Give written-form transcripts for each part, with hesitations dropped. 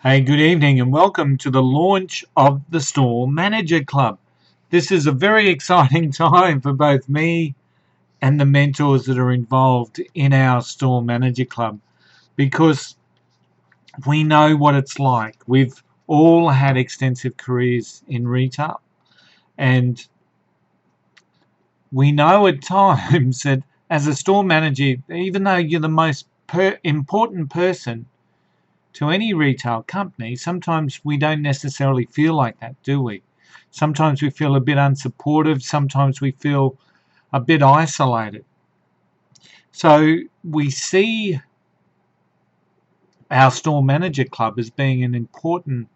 Hey, good evening and welcome to the launch of the Store Manager Club. This is a very exciting time for both me and the mentors that are involved in our Store Manager Club because we know what it's like. We've all had extensive careers in retail, and we know at times that as a store manager, even though you're the most important person to any retail company, sometimes we don't necessarily feel like that, do we? Sometimes we feel a bit unsupportive, sometimes we feel a bit isolated. So we see our Store Manager Club as being an important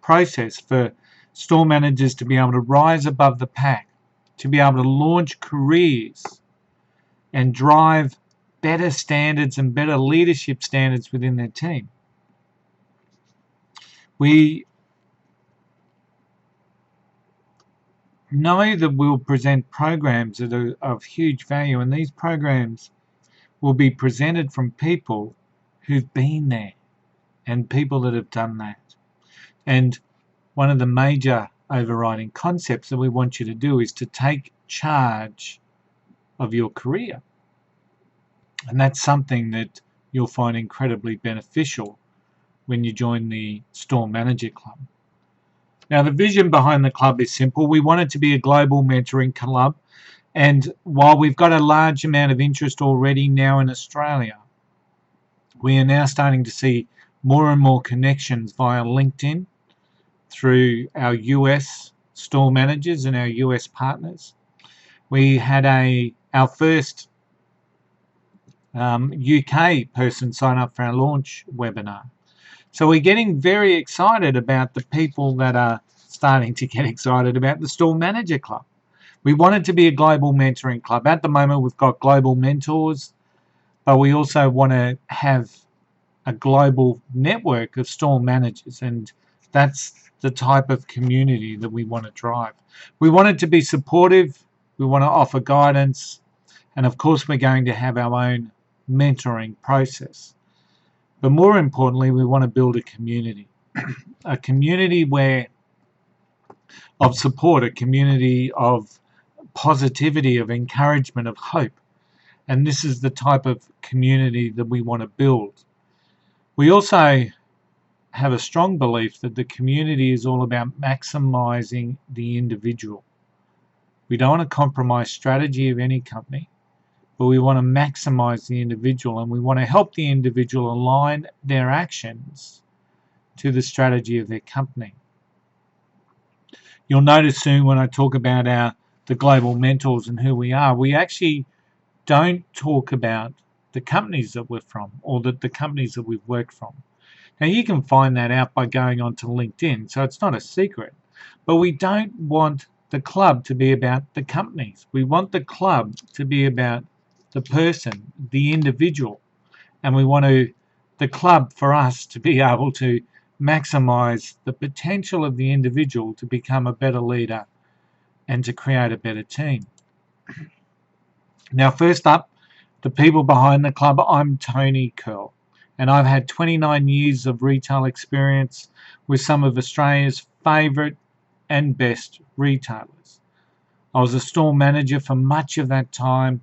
process for store managers to be able to rise above the pack, to be able to launch careers and drive better standards and better leadership standards within their team. We know that we'll present programs that are of huge value, and these programs will be presented from people who've been there and people that have done that. And one of the major overriding concepts that we want you to do is to take charge of your career. And that's something that you'll find incredibly beneficial when you join the Store Manager Club. Now, the vision behind the club is simple. We want it to be a global mentoring club. And while we've got a large amount of interest already now in Australia, we are now starting to see more and more connections via LinkedIn through our US store managers and our US partners. We had our first UK person sign up for our launch webinar. So we're getting very excited about the people that are starting to get excited about the Store Manager Club. We want it to be a global mentoring club. At the moment, we've got global mentors, but we also want to have a global network of store managers, and that's the type of community that we want to drive. We want it to be supportive. We want to offer guidance, and of course, we're going to have our own mentoring process. But more importantly, we want to build a community, a community of support, a community of positivity, of encouragement, of hope. And this is the type of community that we want to build. We also have a strong belief that the community is all about maximizing the individual. We don't want to compromise strategy of any company, but we want to maximize the individual, and we want to help the individual align their actions to the strategy of their company. You'll notice soon when I talk about the global mentors and who we are, we actually don't talk about the companies that we're from or the companies that we've worked from. Now you can find that out by going onto LinkedIn, so it's not a secret. But we don't want the club to be about the companies. We want the club to be about the person, the individual, and we want the club for us to be able to maximize the potential of the individual to become a better leader and to create a better team. Now, first up, the people behind the club. I'm Tony Curl, and I've had 29 years of retail experience with some of Australia's favourite and best retailers. I was a store manager for much of that time,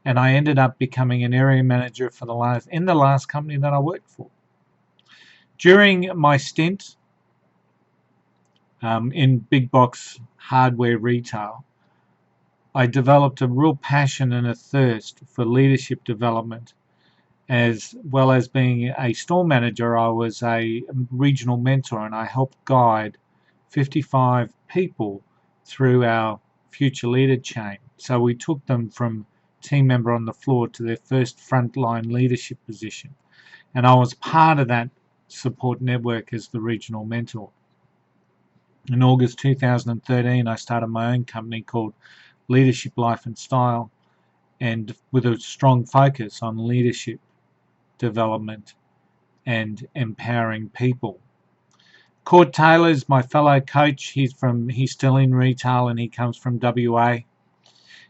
and I ended up becoming an area manager in the last company that I worked for. During my stint in big box hardware retail, I developed a real passion and a thirst for leadership development. As well as being a store manager, I was a regional mentor, and I helped guide 55 people through our future leader chain. So we took them from team member on the floor to their first frontline leadership position. And I was part of that support network as the regional mentor. In August 2013, I started my own company called Leadership Life and Style, and with a strong focus on leadership development and empowering people. Cord Taylor's my fellow coach. He's still in retail, and he comes from WA.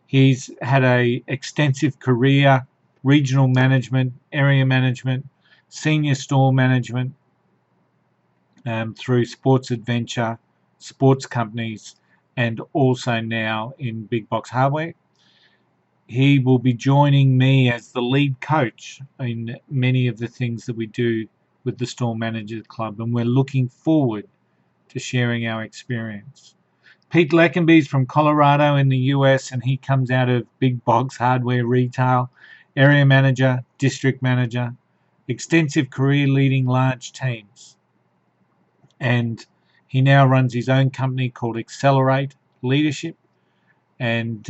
He's had a extensive career, regional management, area management, senior store management, through Sports Adventure, sports companies, and also now in Big Box Hardware. He will be joining me as the lead coach in many of the things that we do with the Store Managers Club, and we're looking forward to sharing our experience. Pete Leckenby's from Colorado in the US, and he comes out of Big Box Hardware Retail, area manager, district manager, extensive career leading large teams. And he now runs his own company called Accelerate Leadership, and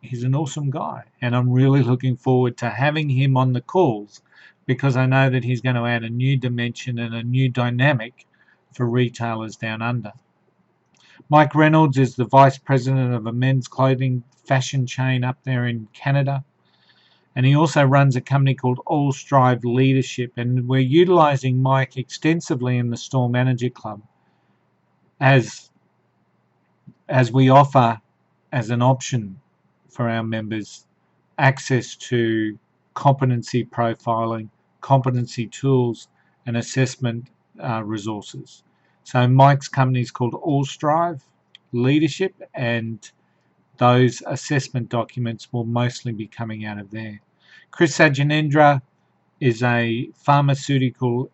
he's an awesome guy. And I'm really looking forward to having him on the calls, because I know that he's going to add a new dimension and a new dynamic for retailers down under. Mike Reynolds is the vice president of a men's clothing fashion chain up there in Canada. And he also runs a company called All Strive Leadership. And we're utilizing Mike extensively in the Store Manager Club as we offer as an option for our members access to competency profiling, competency tools, and assessment resources. So Mike's company is called All Strive Leadership, and those assessment documents will mostly be coming out of there. Chris Sajanendra is a pharmaceutical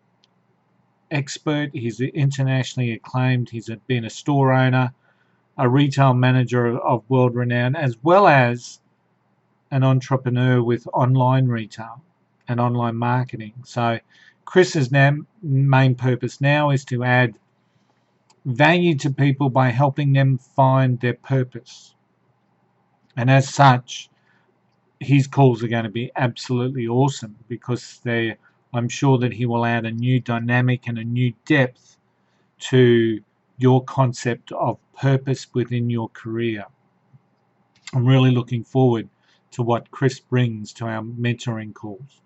expert. He's internationally acclaimed. He's been a store owner, a retail manager of world renown, as well as an entrepreneur with online retail and online marketing. So Chris's main purpose now is to add value to people by helping them find their purpose. And as such, his calls are going to be absolutely awesome, because I'm sure that he will add a new dynamic and a new depth to your concept of purpose within your career. I'm really looking forward to what Chris brings to our mentoring calls.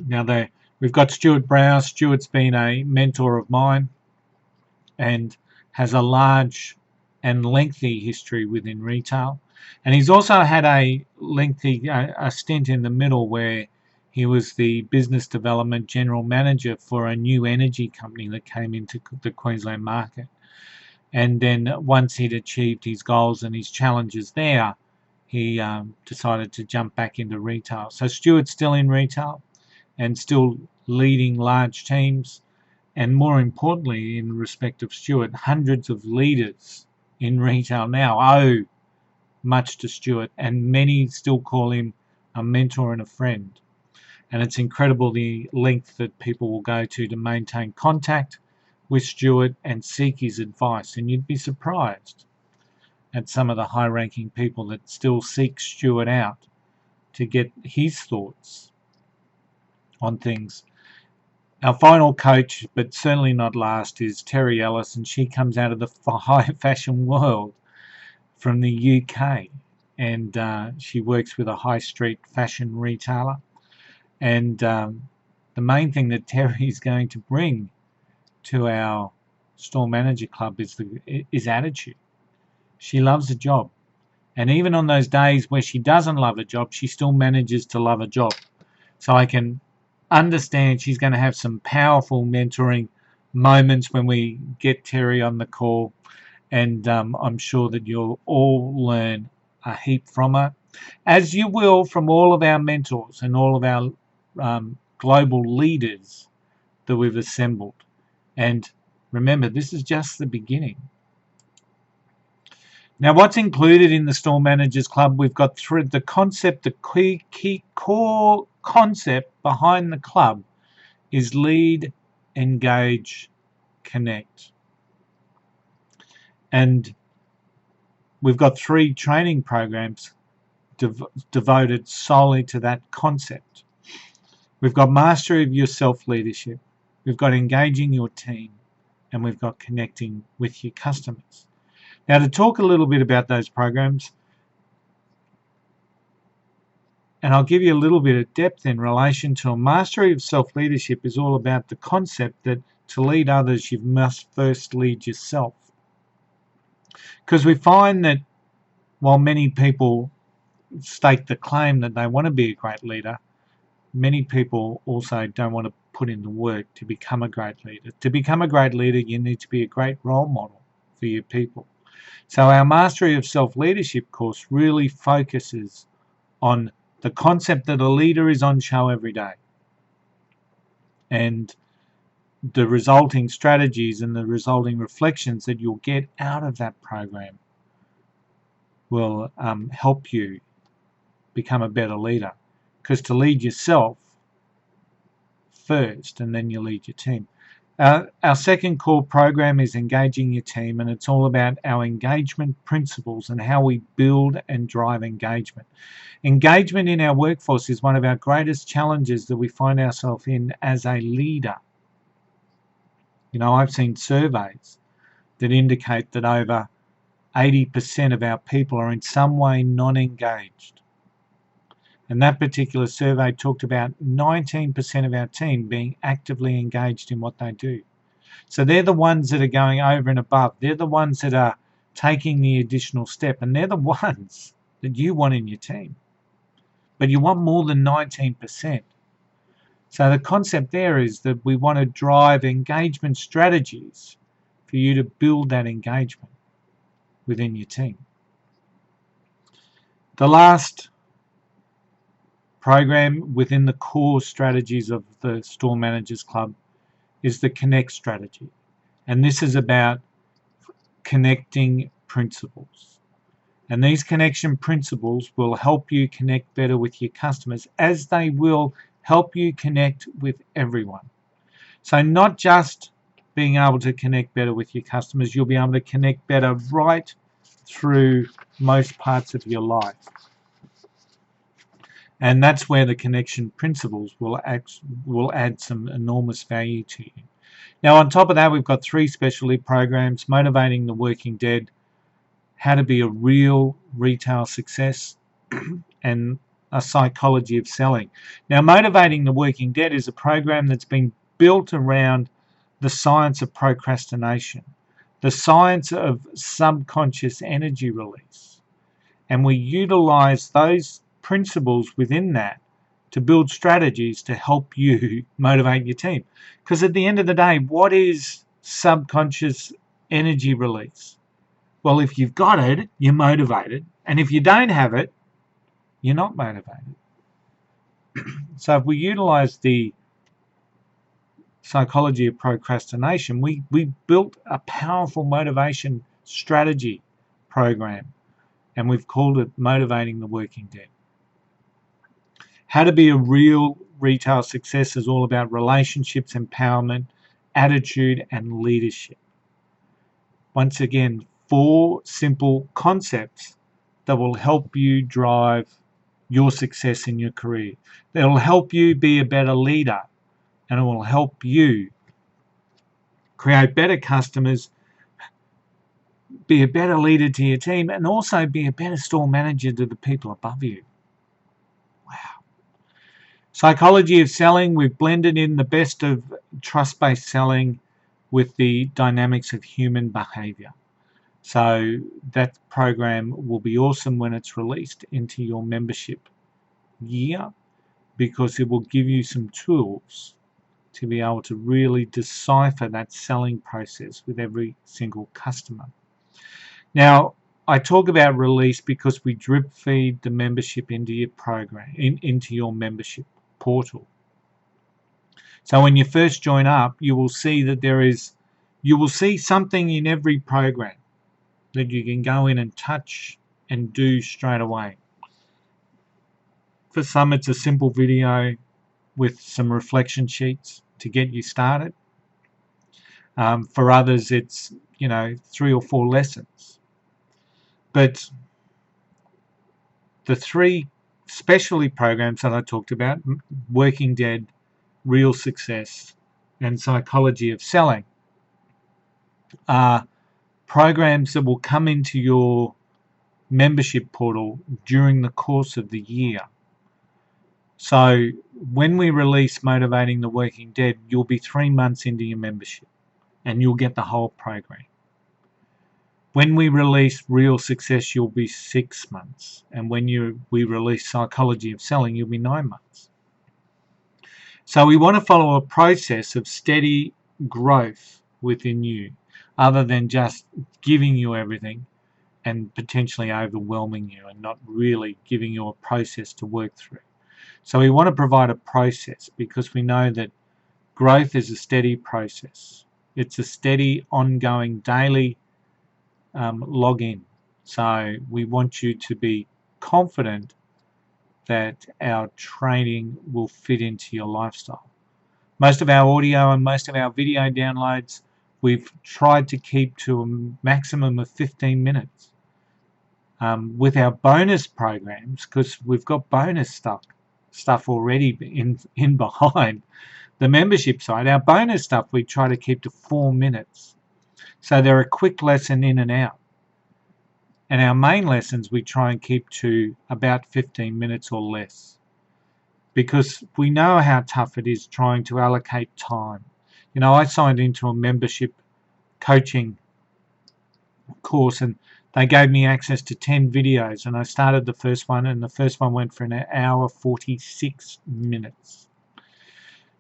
Now we've got Stuart Browse. Stuart's been a mentor of mine and has a large and lengthy history within retail. And he's also had a lengthy a stint in the middle where he was the business development general manager for a new energy company that came into the Queensland market. And then once he'd achieved his goals and his challenges there, he decided to jump back into retail. So Stuart's still in retail and still leading large teams. And more importantly, in respect of Stuart, hundreds of leaders in retail now owe much to Stuart, and many still call him a mentor and a friend. And it's incredible the length that people will go to maintain contact with Stuart and seek his advice. And you'd be surprised at some of the high-ranking people that still seek Stuart out to get his thoughts on things. Our final coach, but certainly not last, is Terry Ellis, and she comes out of the high fashion world from the UK, and she works with a high street fashion retailer. And the main thing that Terry is going to bring to our Store Manager Club is attitude. She loves a job, and even on those days where she doesn't love a job, she still manages to love a job. So I can understand she's going to have some powerful mentoring moments when we get Terry on the call, and I'm sure that you'll all learn a heap from her, as you will from all of our mentors and all of our global leaders that we've assembled. And remember, this is just the beginning. Now, what's included in the Store Managers Club? We've got the concept, the key core concept behind the club is lead, engage, connect. And we've got 3 training programs devoted solely to that concept. We've got mastery of your self-leadership, we've got engaging your team, and we've got connecting with your customers. Now, to talk a little bit about those programs, and I'll give you a little bit of depth in relation to a mastery of self-leadership is all about the concept that to lead others, you must first lead yourself. Because we find that while many people stake the claim that they want to be a great leader, many people also don't want to put in the work to become a great leader. To become a great leader, you need to be a great role model for your people. So our Mastery of Self-Leadership course really focuses on the concept that a leader is on show every day, and the resulting strategies and the resulting reflections that you'll get out of that program will help you become a better leader. Because to lead yourself first, and then you lead your team. Our second core program is Engaging Your Team, and it's all about our engagement principles and how we build and drive engagement. Engagement in our workforce is one of our greatest challenges that we find ourselves in as a leader. You know, I've seen surveys that indicate that over 80% of our people are in some way non-engaged. And that particular survey talked about 19% of our team being actively engaged in what they do. So they're the ones that are going over and above. They're the ones that are taking the additional step, and they're the ones that you want in your team. But you want more than 19%. So the concept there is that we want to drive engagement strategies for you to build that engagement within your team. The last program within the core strategies of the Store Managers Club is the Connect strategy. And this is about connecting principles. And these connection principles will help you connect better with your customers, as they will help you connect with everyone. So not just being able to connect better with your customers, you'll be able to connect better right through most parts of your life. And that's where the connection principles will add some enormous value to you. Now, on top of that, we've got 3 specialty programs: Motivating the Working Dead, How to Be a Real Retail Success, and a Psychology of Selling. Now, Motivating the Working Dead is a program that's been built around the science of procrastination, the science of subconscious energy release. And we utilize those principles within that to build strategies to help you motivate your team. Because at the end of the day, what is subconscious energy release? Well, if you've got it, you're motivated. And if you don't have it, you're not motivated. So if we utilize the psychology of procrastination, we built a powerful motivation strategy program, and we've called it Motivating the Working Dead. How to Be a Real Retail Success is all about relationships, empowerment, attitude, and leadership. Once again, 4 simple concepts that will help you drive your success in your career. That will help you be a better leader, and it will help you create better customers, be a better leader to your team, and also be a better store manager to the people above you. Wow. Psychology of Selling, we've blended in the best of trust-based selling with the dynamics of human behavior. So that program will be awesome when it's released into your membership year, because it will give you some tools to be able to really decipher that selling process with every single customer. Now, I talk about release because we drip feed the membership into your program, into your membership portal. So when you first join up, you will see that you will see something in every program that you can go in and touch and do straight away. For some, it's a simple video with some reflection sheets to get you started. For others, it's 3 or 4 lessons. But the 3 specialty programs that I talked about, Working Dead, Real Success, and Psychology of Selling, are programs that will come into your membership portal during the course of the year. So when we release Motivating the Working Dead, you'll be 3 months into your membership and you'll get the whole program. When we release Real Success, you'll be 6 months. And when we release Psychology of Selling, you'll be 9 months. So we want to follow a process of steady growth within you, other than just giving you everything and potentially overwhelming you and not really giving you a process to work through. So we want to provide a process because we know that growth is a steady process. It's a steady, ongoing, daily login. So we want you to be confident that our training will fit into your lifestyle. Most of our audio and most of our video downloads, we've tried to keep to a maximum of 15 minutes. With our bonus programs, because we've got bonus stuff already in behind the membership side, our bonus stuff we try to keep to 4 minutes. So they're a quick lesson in and out. And our main lessons we try and keep to about 15 minutes or less, because we know how tough it is trying to allocate time. You know, I signed into a membership coaching course and they gave me access to 10 videos, and I started the first one, and the first one went for an hour 46 minutes.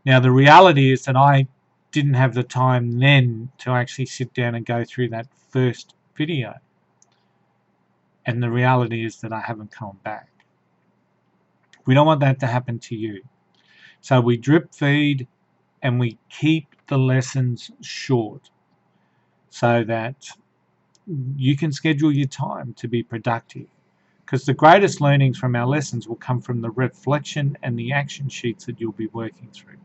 Now the reality is that I didn't have the time then to actually sit down and go through that first video, and the reality is that I haven't come back. We don't want that to happen to you. So we drip feed and we keep the lessons short so that you can schedule your time to be productive. Because the greatest learnings from our lessons will come from the reflection and the action sheets that you'll be working through.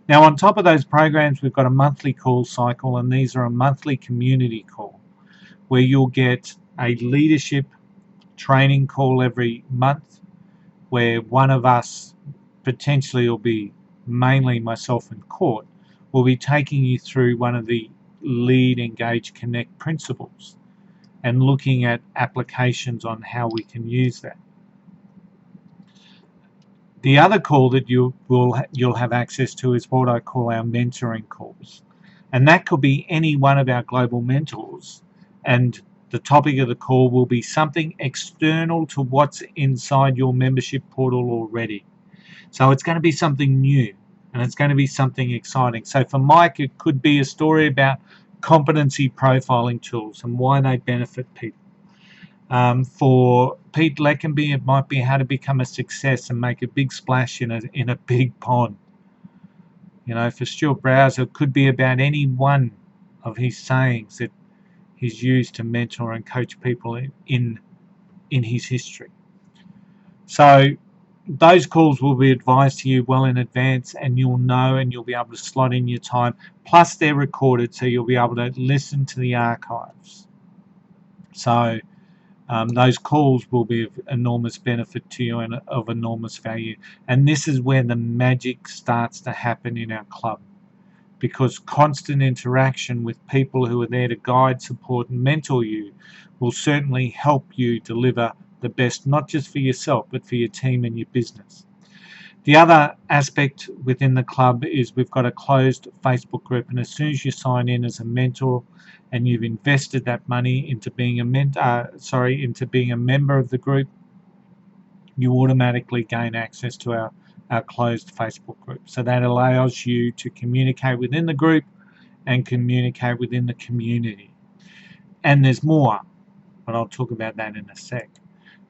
Now, on top of those programs, we've got a monthly call cycle, and these are a monthly community call where you'll get a leadership training call every month where one of us, potentially will be mainly myself and Court, will be taking you through one of the lead, engage, connect principles and looking at applications on how we can use that. The other call that you'll have access to is what I call our mentoring calls, and that could be any one of our global mentors, and the topic of the call will be something external to what's inside your membership portal already. So it's going to be something new and it's going to be something exciting. So for Mike, it could be a story about competency profiling tools and why they benefit people. For Pete Leckenby, it might be how to become a success and make a big splash in a big pond. You know, for Stuart Browser, it could be about any one of his sayings that he's used to mentor and coach people in his history. So those calls will be advised to you well in advance, and you'll know, and you'll be able to slot in your time. Plus they're recorded, so you'll be able to listen to the archives. So those calls will be of enormous benefit to you and of enormous value. And this is where the magic starts to happen in our club, because constant interaction with people who are there to guide, support and mentor you will certainly help you deliver the best, not just for yourself but for your team and your business. The other aspect within the club is we've got a closed Facebook group, and as soon as you sign in as a mentor and you've invested that money into being a member of the group, you automatically gain access to our closed Facebook group. So that allows you to communicate within the group and communicate within the community. And there's more, but I'll talk about that in a sec.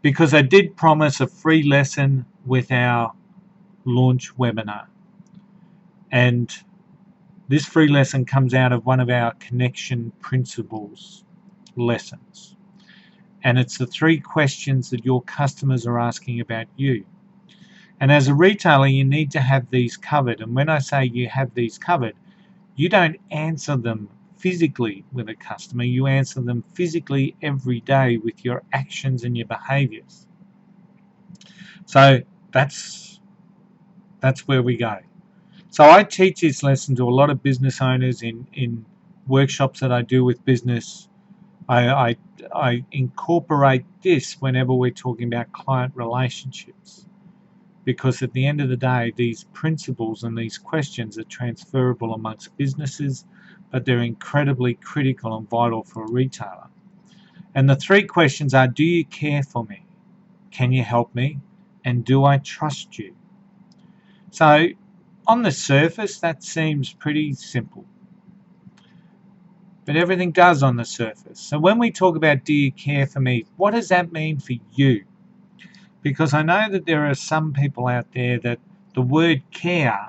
Because I did promise a free lesson with our launch webinar. And this free lesson comes out of one of our connection principles lessons. And it's the 3 questions that your customers are asking about you. And as a retailer, you need to have these covered. And when I say you have these covered, you don't answer them physically with a customer. You answer them physically every day with your actions and your behaviors. So that's where we go. So I teach this lesson to a lot of business owners in workshops that I do with business. I incorporate this whenever we're talking about client relationships, because at the end of the day, these principles and these questions are transferable amongst businesses, but they're incredibly critical and vital for a retailer. And the 3 questions are: do you care for me? Can you help me? And do I trust you? So On the surface, that seems pretty simple, but everything does on the surface. So when we talk about do you care for me, what does that mean for you? Because I know that there are some people out there that the word care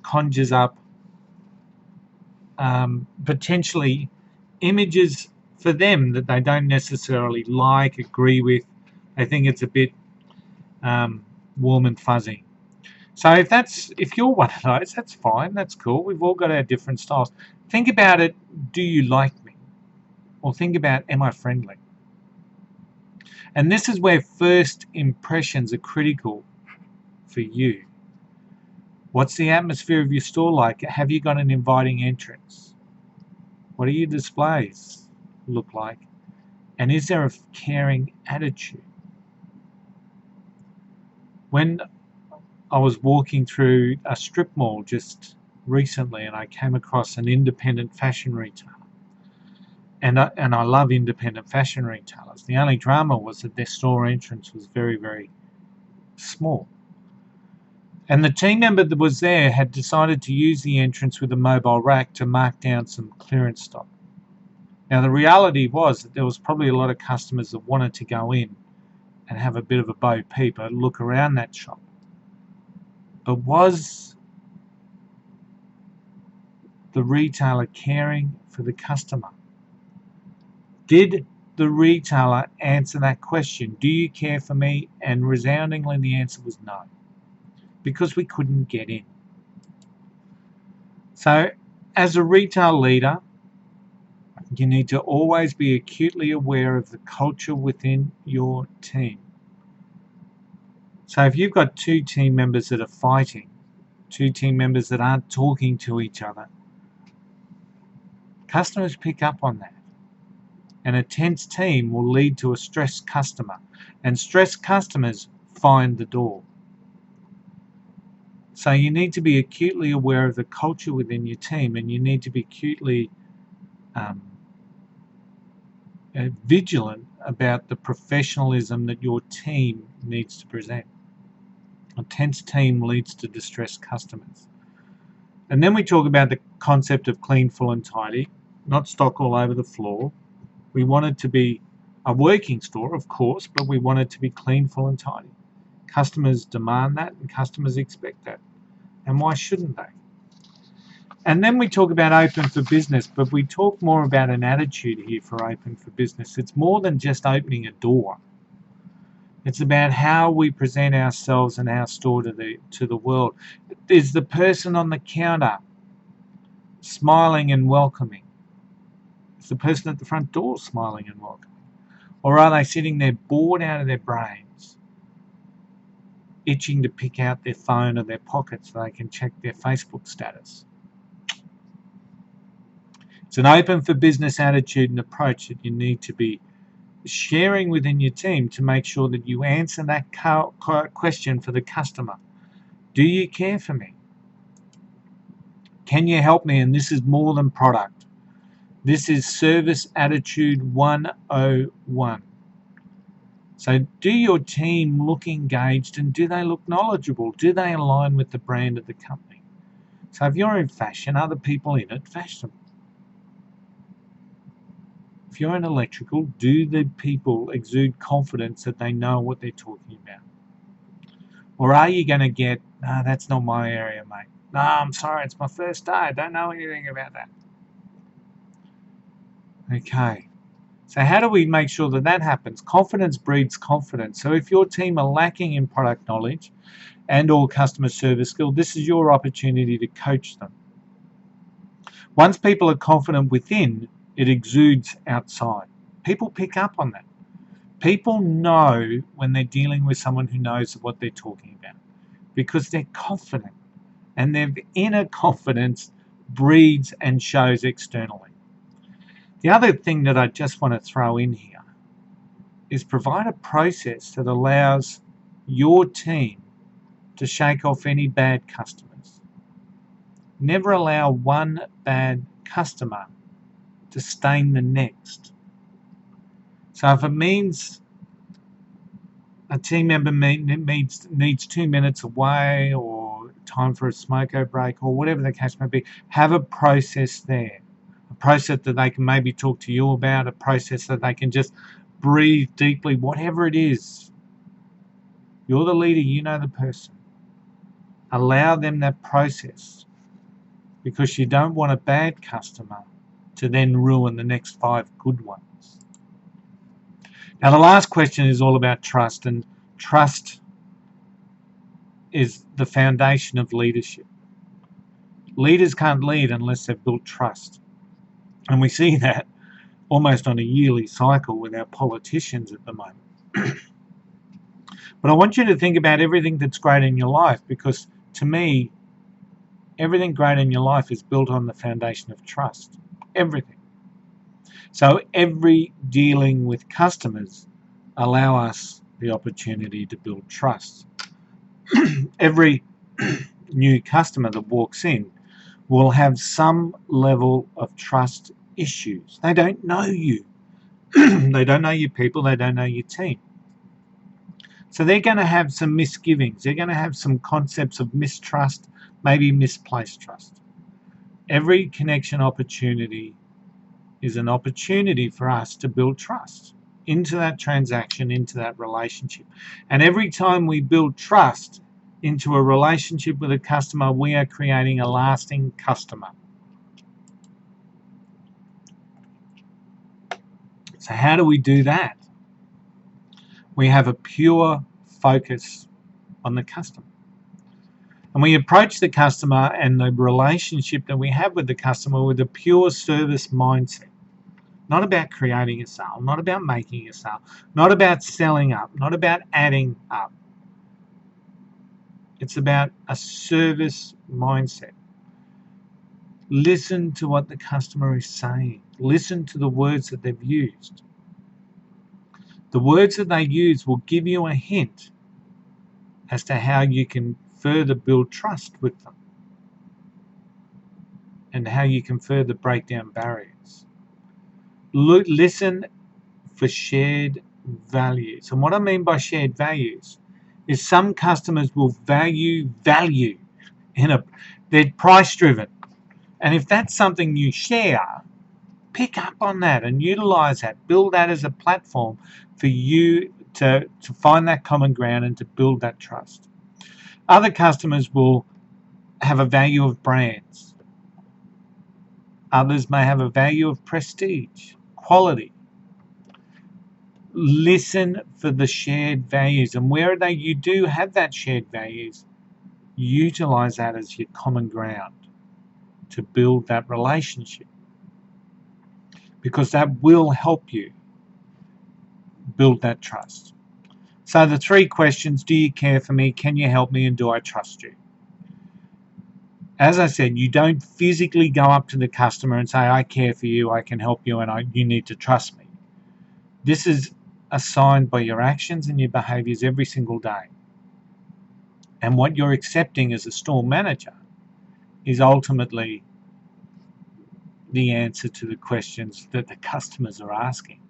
conjures up potentially images for them that they don't necessarily like, agree with. They think it's a bit warm and fuzzy. So if you're one of those, that's fine, that's cool. We've all got our different styles. Think about it, do you like me? Or think about, am I friendly? And this is where first impressions are critical for you. What's the atmosphere of your store like? Have you got an inviting entrance? What do your displays look like? And is there a caring attitude? When I was walking through a strip mall just recently and I came across an independent fashion retailer. And I love independent fashion retailers. The only drama was that their store entrance was very, very small. And the team member that was there had decided to use the entrance with a mobile rack to mark down some clearance stock. Now, the reality was that there was probably a lot of customers that wanted to go in and have a bit of a bo peep, a look around that shop. But was the retailer caring for the customer? Did the retailer answer that question? Do you care for me? And resoundingly, the answer was no, because we couldn't get in. So, as a retail leader, you need to always be acutely aware of the culture within your team. So if you've got two team members that are fighting, two team members that aren't talking to each other, customers pick up on that. And a tense team will lead to a stressed customer. And stressed customers find the door. So you need to be acutely aware of the culture within your team, and you need to be acutely vigilant about the professionalism that your team needs to present. A tense team leads to distressed customers. And then we talk about the concept of clean, full and tidy, not stock all over the floor. We want it to be a working store, of course, but we want it to be clean, full and tidy. Customers demand that and customers expect that. And why shouldn't they? And then we talk about open for business, but we talk more about an attitude here for open for business. It's more than just opening a door. It's about how we present ourselves and our store to the world. Is the person on the counter smiling and welcoming? Is the person at the front door smiling and welcoming? Or are they sitting there bored out of their brains, itching to pick out their phone or their pocket so they can check their Facebook status? It's an open for business attitude and approach that you need to be sharing within your team to make sure that you answer that question for the customer. Do you care for me? Can you help me? And this is more than product. This is service attitude 101. So do your team look engaged, and do they look knowledgeable? Do they align with the brand of the company? So if you're in fashion, other people in it, fashionable. If you're in electrical, do the people exude confidence that they know what they're talking about? Or are you going to get, no, that's not my area, mate. No, I'm sorry, it's my first day. I don't know anything about that. Okay. So how do we make sure that that happens? Confidence breeds confidence. So if your team are lacking in product knowledge and or customer service skill, this is your opportunity to coach them. Once people are confident within, it exudes outside. People pick up on that. People know when they're dealing with someone who knows what they're talking about because they're confident, and their inner confidence breeds and shows externally. The other thing that I just want to throw in here is provide a process that allows your team to shake off any bad customers. Never allow one bad customer to stain the next. So if it means a team member needs 2 minutes away or time for a smoko break, or whatever the case may be. Have a process there, a process that they can maybe talk to you about, a process that they can just breathe deeply, whatever it is. You're the leader, you know the person. Allow them that process, because you don't want a bad customer to then ruin the next 5 good ones. Now, the last question is all about trust, and trust is the foundation of leadership. Leaders can't lead unless they've built trust. And we see that almost on a yearly cycle with our politicians at the moment. But I want you to think about everything that's great in your life, because to me, everything great in your life is built on the foundation of trust. Everything. So every dealing with customers allow us the opportunity to build trust. Every new customer that walks in will have some level of trust issues. They don't know you. They don't know your people. They don't know your team. So they're going to have some misgivings. They're going to have some concepts of mistrust, maybe misplaced trust. Every connection opportunity is an opportunity for us to build trust into that transaction, into that relationship. And every time we build trust into a relationship with a customer, we are creating a lasting customer. So how do we do that? We have a pure focus on the customer. And we approach the customer and the relationship that we have with the customer with a pure service mindset. Not about creating a sale, not about making a sale, not about selling up, not about adding up. It's about a service mindset. Listen to what the customer is saying. Listen to the words that they've used. The words that they use will give you a hint as to how you can further build trust with them and how you can further break down barriers. Listen for shared values. And what I mean by shared values is some customers will value value. They're price driven. And if that's something you share, pick up on that and utilize that. Build that as a platform for you to find that common ground and to build that trust. Other customers will have a value of brands. Others may have a value of prestige, quality. Listen for the shared values, and where you do have that shared values, utilize that as your common ground to build that relationship, because that will help you build that trust. So the 3 questions: do you care for me? Can you help me? And do I trust you? As I said, you don't physically go up to the customer and say, I care for you, I can help you, and you need to trust me. This is assigned by your actions and your behaviors every single day. And what you're accepting as a store manager is ultimately the answer to the questions that the customers are asking.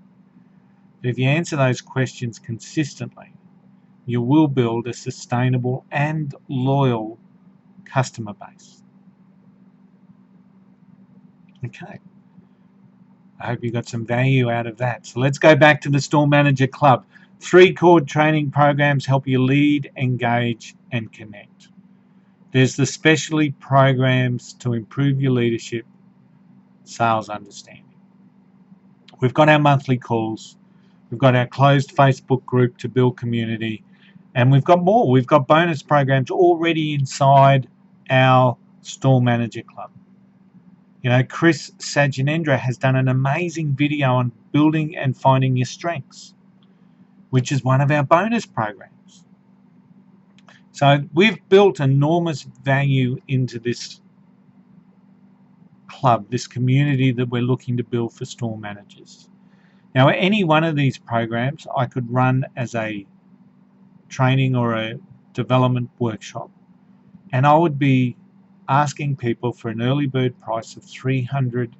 But if you answer those questions consistently, you will build a sustainable and loyal customer base. Okay. I hope you got some value out of that. So let's go back to the Store Manager Club. 3 core training programs help you lead, engage, and connect. There's the specialty programs to improve your leadership, sales understanding. We've got our monthly calls. We've got our closed Facebook group to build community. And we've got more. We've got bonus programs already inside our Store Manager Club. You know, Chris Sajanendra has done an amazing video on building and finding your strengths, which is one of our bonus programs. So we've built enormous value into this club, this community that we're looking to build for store managers. Now, any one of these programs I could run as a training or a development workshop, and I would be asking people for an early bird price of $395.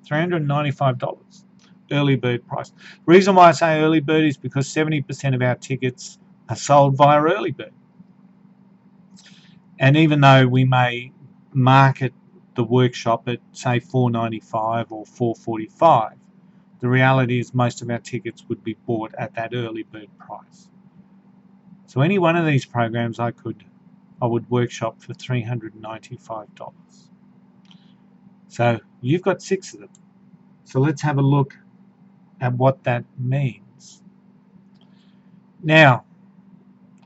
$395 early bird price. The reason why I say early bird is because 70% of our tickets are sold via early bird. And even though we may market the workshop at say $4.95 or $4.45, the reality is most of our tickets would be bought at that early bird price. So any one of these programs I would workshop for $395. So you've got 6 of them. So let's have a look at what that means. Now,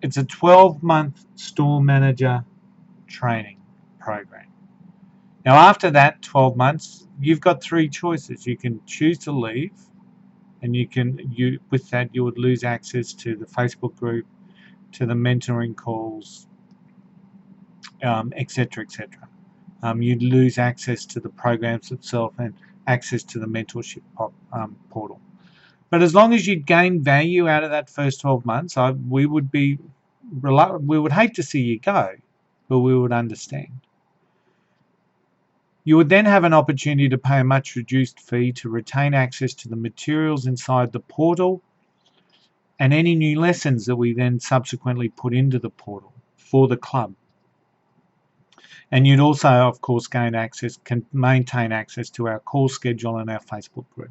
it's a 12-month store manager training program. Now, after that 12 months, you've got 3 choices. You can choose to leave, and with that you would lose access to the Facebook group, to the mentoring calls, etc., etc. You'd lose access to the programs itself and access to the mentorship portal. But as long as you gain value out of that first 12 months, we would hate to see you go, but we would understand. You would then have an opportunity to pay a much reduced fee to retain access to the materials inside the portal and any new lessons that we then subsequently put into the portal for the club. And you'd also, of course, can maintain access to our call schedule and our Facebook group.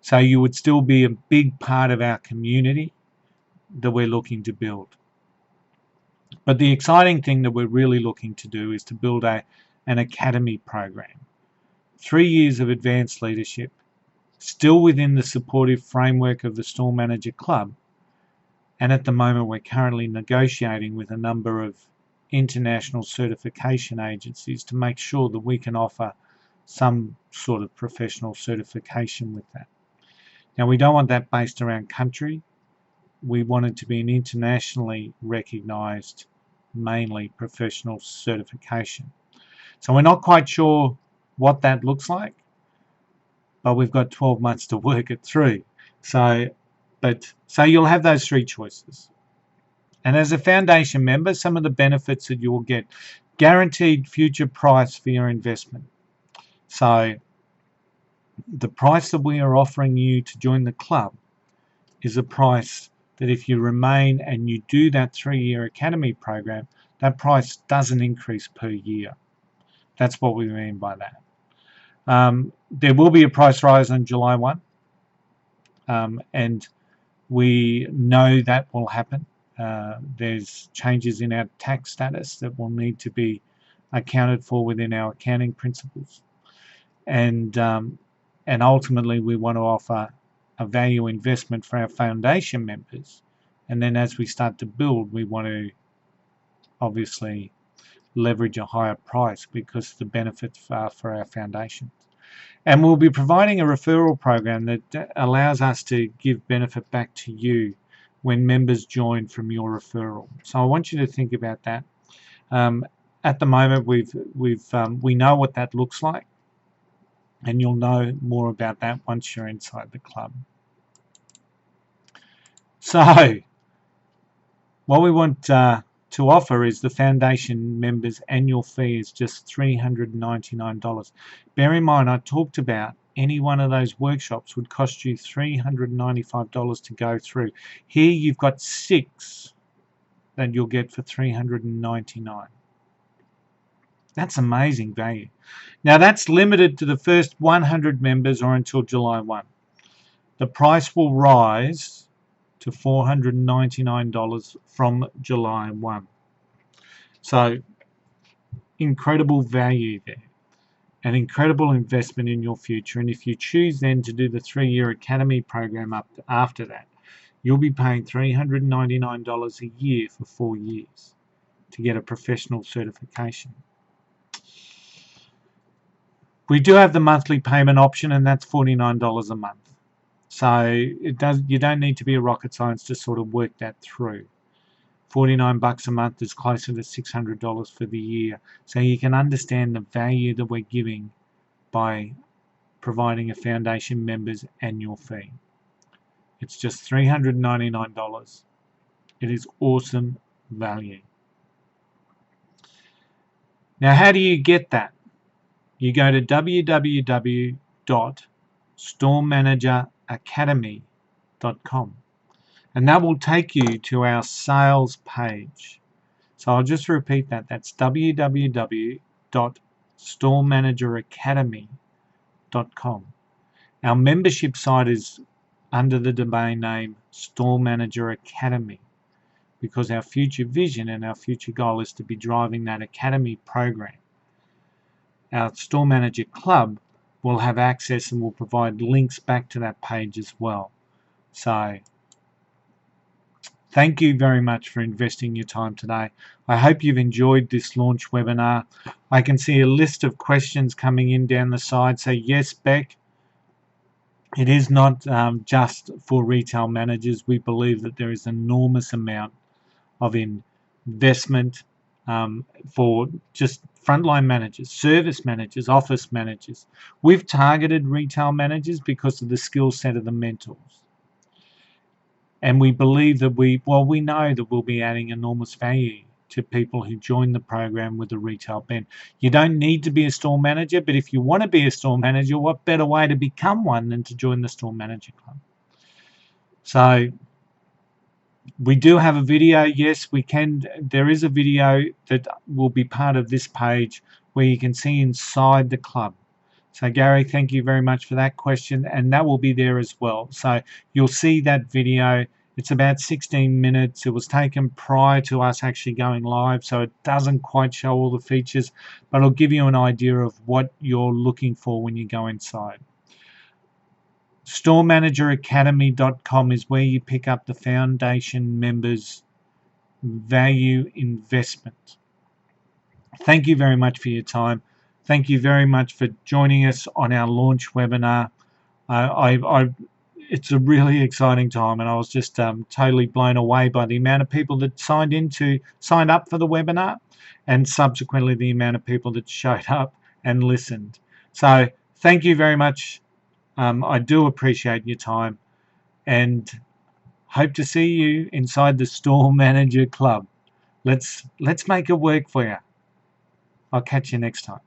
So you would still be a big part of our community that we're looking to build. But the exciting thing that we're really looking to do is to build an academy program. 3 years of advanced leadership, still within the supportive framework of the Store Manager Club. And at the moment, we're currently negotiating with a number of international certification agencies to make sure that we can offer some sort of professional certification with that. Now, we don't want that based around country. We want it to be an internationally recognised, mainly professional certification. So we're not quite sure what that looks like, but we've got 12 months to work it through. So you'll have those 3 choices. And as a foundation member, some of the benefits that you will get: guaranteed future price for your investment. So the price that we are offering you to join the club is a price that if you remain and you do that 3-year academy program, that price doesn't increase per year. That's what we mean by that. There will be a price rise on July 1, and we know that will happen. There's changes in our tax status that will need to be accounted for within our accounting principles, and ultimately we want to offer a value investment for our foundation members, and then as we start to build, we want to obviously leverage a higher price because the benefits are for our foundations. And we'll be providing a referral program that allows us to give benefit back to you when members join from your referral. So I want you to think about that. At the moment, we know what that looks like, and you'll know more about that once you're inside the club. So what we want to offer is the foundation members' annual fee is just $399. Bear in mind, I talked about any one of those workshops would cost you $395 to go through. Here you've got 6 that you'll get for $399. That's amazing value. Now that's limited to the first 100 members or until July 1. The price will rise to $499 from July 1. So incredible value there, an incredible investment in your future. And if you choose then to do the 3-year academy program after that, you'll be paying $399 a year for 4 years to get a professional certification. We do have the monthly payment option, and that's $49 a month. So you don't need to be a rocket science to sort of work that through. $49 a month is closer to $600 for the year. So you can understand the value that we're giving by providing a foundation member's annual fee. It's just $399. It is awesome value. Now, how do you get that? You go to www.storemanageracademy.com, and that will take you to our sales page. So I'll just repeat that. That's www.storeManagerAcademy.com. Our membership site is under the domain name Store Manager Academy, because our future vision and our future goal is to be driving that academy program. Our Store Manager Club will have access and will provide links back to that page as well. So thank you very much for investing your time today. I hope you've enjoyed this launch webinar. I can see a list of questions coming in down the side. So yes, Beck, it is not just for retail managers. We believe that there is an enormous amount of investment for just frontline managers, service managers, office managers. We've targeted retail managers because of the skill set of the mentors. And we believe that we know that we'll be adding enormous value to people who join the program with a retail bent. You don't need to be a store manager, but if you want to be a store manager, what better way to become one than to join the Store Manager Club? So we do have a video. Yes, we can. There is a video that will be part of this page where you can see inside the club. So Gary, thank you very much for that question, and that will be there as well. So you'll see that video. It's about 16 minutes. It was taken prior to us actually going live, so it doesn't quite show all the features, but it'll give you an idea of what you're looking for when you go inside. StoreManagerAcademy.com is where you pick up the foundation members' value investment. Thank you very much for your time. Thank you very much for joining us on our launch webinar. It's a really exciting time, and I was just totally blown away by the amount of people that signed up for the webinar, and subsequently the amount of people that showed up and listened. So thank you very much. I do appreciate your time, and hope to see you inside the Store Manager Club. Let's make it work for you. I'll catch you next time.